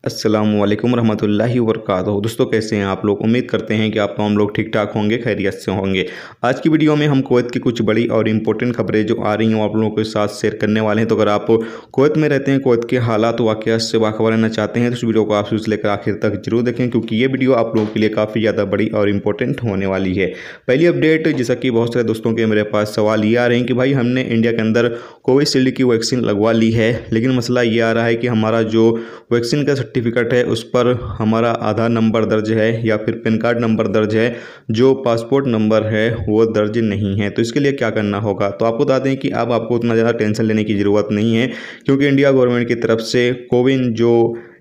अस्सलामुअलैकुम रहमतुल्लाहि वबरकातुहू। दोस्तों कैसे हैं आप लोग। उम्मीद करते हैं कि आप हम लोग ठीक ठाक होंगे, खैरियत से होंगे। आज की वीडियो में हम कुवैत की कुछ बड़ी और इम्पोर्टेंट खबरें जो आ रही हैं वो आप लोगों के साथ शेयर करने वाले हैं। तो अगर आप कुवैत में रहते हैं, कुवैत के हालात वाक़यात से बाखबर रहना चाहते हैं तो इस वीडियो को आप शुरू से लेकर आखिर तक जरूर देखें, क्योंकि ये वीडियो आप लोगों के लिए काफ़ी ज़्यादा बड़ी और इंपॉर्टेंट होने वाली है। पहली अपडेट, जैसा कि बहुत सारे दोस्तों के मेरे पास सवाल ये आ रहे हैं कि भाई हमने इंडिया के अंदर कोविशील्ड की वैक्सीन लगवा ली है, लेकिन मसला ये आ रहा है कि हमारा जो वैक्सीन का सर्टिफिकेट है उस पर हमारा आधार नंबर दर्ज है या फिर पैन कार्ड नंबर दर्ज है, जो पासपोर्ट नंबर है वो दर्ज नहीं है। तो इसके लिए क्या करना होगा। तो आपको बता दें कि अब आपको उतना ज़्यादा टेंशन लेने की ज़रूरत नहीं है, क्योंकि इंडिया गवर्नमेंट की तरफ से कोविन जो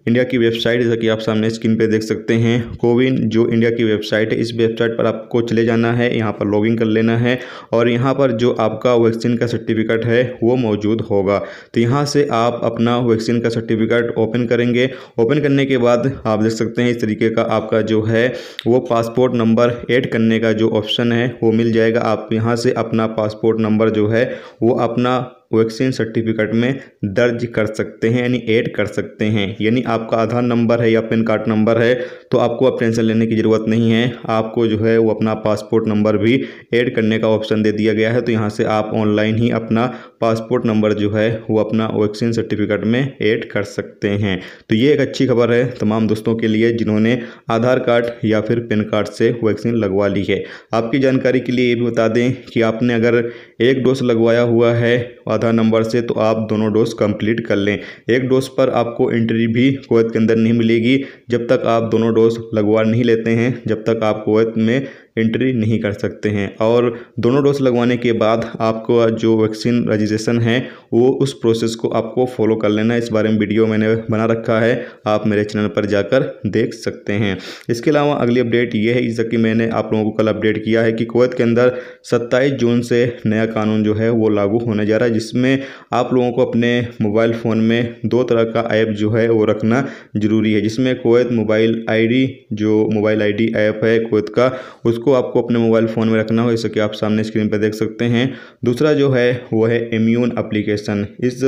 इंडिया की वेबसाइट, जैसा कि आप सामने स्क्रीन पे देख सकते हैं, कोविन जो इंडिया की वेबसाइट है, इस वेबसाइट पर आपको चले जाना है, यहाँ पर लॉगिन कर लेना है और यहाँ पर जो आपका वैक्सीन का सर्टिफिकेट है वो मौजूद होगा। तो यहाँ से आप अपना वैक्सीन का सर्टिफिकेट ओपन करेंगे। ओपन करने के बाद आप देख सकते हैं इस तरीके का आपका जो है वो पासपोर्ट नंबर ऐड करने का जो ऑप्शन है वो मिल जाएगा। आप यहाँ से अपना पासपोर्ट नंबर जो है वो अपना वैक्सीन सर्टिफिकेट में दर्ज कर सकते हैं, यानी ऐड कर सकते हैं। यानी आपका आधार नंबर है या पैन कार्ड नंबर है तो आपको अब टेंशन लेने की ज़रूरत नहीं है। आपको जो है वो अपना पासपोर्ट नंबर भी ऐड करने का ऑप्शन दे दिया गया है। तो यहाँ से आप ऑनलाइन ही अपना पासपोर्ट नंबर जो है वो अपना वैक्सीन सर्टिफिकेट में ऐड कर सकते हैं। तो ये एक अच्छी खबर है तमाम दोस्तों के लिए जिन्होंने आधार कार्ड या फिर पैन कार्ड से वैक्सीन लगवा ली है। आपकी जानकारी के लिए ये भी बता दें कि आपने अगर एक डोज लगवाया हुआ है आधार नंबर से तो आप दोनों डोज कंप्लीट कर लें। एक डोज पर आपको एंट्री भी कुवैत के अंदर नहीं मिलेगी जब तक आप दोनों डोज लगवा नहीं लेते हैं, जब तक आप कुवैत में एंट्री नहीं कर सकते हैं। और दोनों डोज लगवाने के बाद आपको जो वैक्सीन रजिस्ट्रेशन है वो उस प्रोसेस को आपको फॉलो कर लेना है। इस बारे में वीडियो मैंने बना रखा है, आप मेरे चैनल पर जाकर देख सकते हैं। इसके अलावा अगली अपडेट ये है, जैसा कि मैंने आप लोगों को कल अपडेट किया है कि कुवैत के अंदर 27 जून से नया कानून जो है वो लागू होने जा रहा है, जिसमें आप लोगों को अपने मोबाइल फ़ोन में 2 तरह का ऐप जो है वो रखना ज़रूरी है। जिसमें कुवैत मोबाइल आईडी, जो मोबाइल आईडी ऐप है कुवैत का, उसको आपको अपने मोबाइल फ़ोन में रखना हो, जैसे कि आप सामने स्क्रीन पर देख सकते हैं। दूसरा जो है वो है इम्यून एप्लीकेशन। इस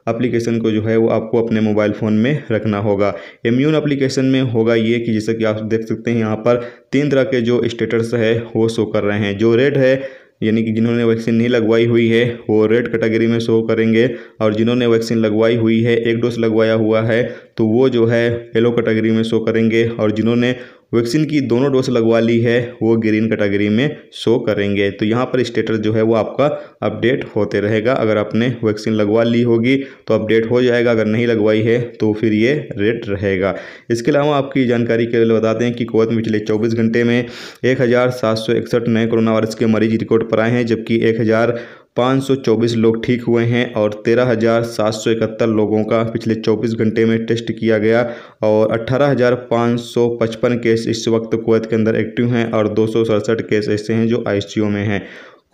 एप्लीकेशन को जो है वो आपको अपने मोबाइल फ़ोन में रखना होगा। इम्यून एप्लीकेशन में होगा ये कि जैसे कि आप देख सकते हैं यहाँ पर 3 तरह के जो स्टेटस है वो शो कर रहे हैं। जो रेड है यानी कि जिन्होंने वैक्सीन नहीं लगवाई हुई है वो रेड कैटेगरी में शो करेंगे, और जिन्होंने वैक्सीन लगवाई हुई है, एक डोज लगवाया हुआ है, तो वो जो है येलो कैटेगरी में शो करेंगे, और जिन्होंने वैक्सीन की दोनों डोज लगवा ली है वो ग्रीन कैटेगरी में शो करेंगे। तो यहाँ पर स्टेटस जो है वो आपका अपडेट होते रहेगा। अगर आपने वैक्सीन लगवा ली होगी तो अपडेट हो जाएगा, अगर नहीं लगवाई है तो फिर ये रेड रहेगा। इसके अलावा आपकी जानकारी के लिए बता दें कि कुवैत में पिछले 24 घंटे में 1761 नए कोरोना वायरस के मरीज रिकॉर्ड पर आए हैं, जबकि 1524 लोग ठीक हुए हैं और 13,771 लोगों का पिछले 24 घंटे में टेस्ट किया गया, और 18,555 केस इस वक्त कुवैत के अंदर एक्टिव हैं और 267 केस ऐसे हैं जो आईसीयू में हैं।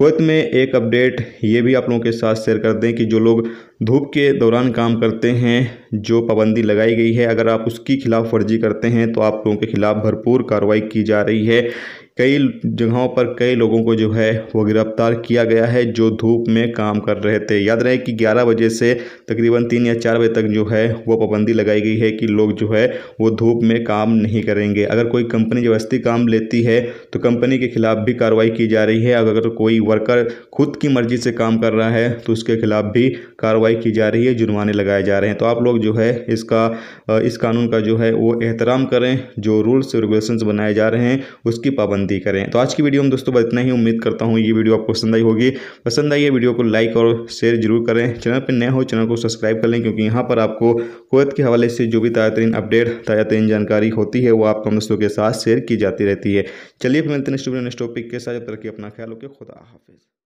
कुवैत में एक अपडेट ये भी आप लोगों के साथ शेयर कर दें कि जो लोग धूप के दौरान काम करते हैं, जो पाबंदी लगाई गई है, अगर आप उसकी खिलाफ वर्जी करते हैं तो आप लोगों के खिलाफ भरपूर कार्रवाई की जा रही है। कई जगहों पर कई लोगों को जो है वो गिरफ्तार किया गया है जो धूप में काम कर रहे थे। याद रहे कि 11 बजे से तकरीबन 3 या 4 बजे तक जो है वो पाबंदी लगाई गई है कि लोग जो है वो धूप में काम नहीं करेंगे। अगर कोई कंपनी ज़बरदस्ती काम लेती है तो कंपनी के खिलाफ भी कार्रवाई की जा रही है। अगर कोई वर्कर खुद की मर्जी से काम कर रहा है तो उसके खिलाफ भी कार्रवाई की जा रही है, जुर्माने लगाए जा रहे हैं। तो आप लोग जो है इस कानून का जो है वो एहतराम करें, जो रूल्स रेगुलेशंस बनाए जा रहे हैं उसकी पाबंदी करें। तो आज की वीडियो में दोस्तों बस इतना ही। उम्मीद करता हूँ ये वीडियो आपको पसंद आई होगी। पसंद आई है वीडियो को लाइक और शेयर जरूर करें। चैनल पर नए हो चैनल को सब्सक्राइब कर लें, क्योंकि यहाँ पर आपको कुवैत के हवाले से जो भी ताज़ा तरीन अपडेट, ताज़ा तरीन जानकारी होती है वो आप दोस्तों के साथ शेयर की जाती रहती है। चलिए फिर मिलते हैं नेक्स्ट टॉपिक के साथ। जब तक कि अपना ख्याल रखें। खुदा हाफिज़।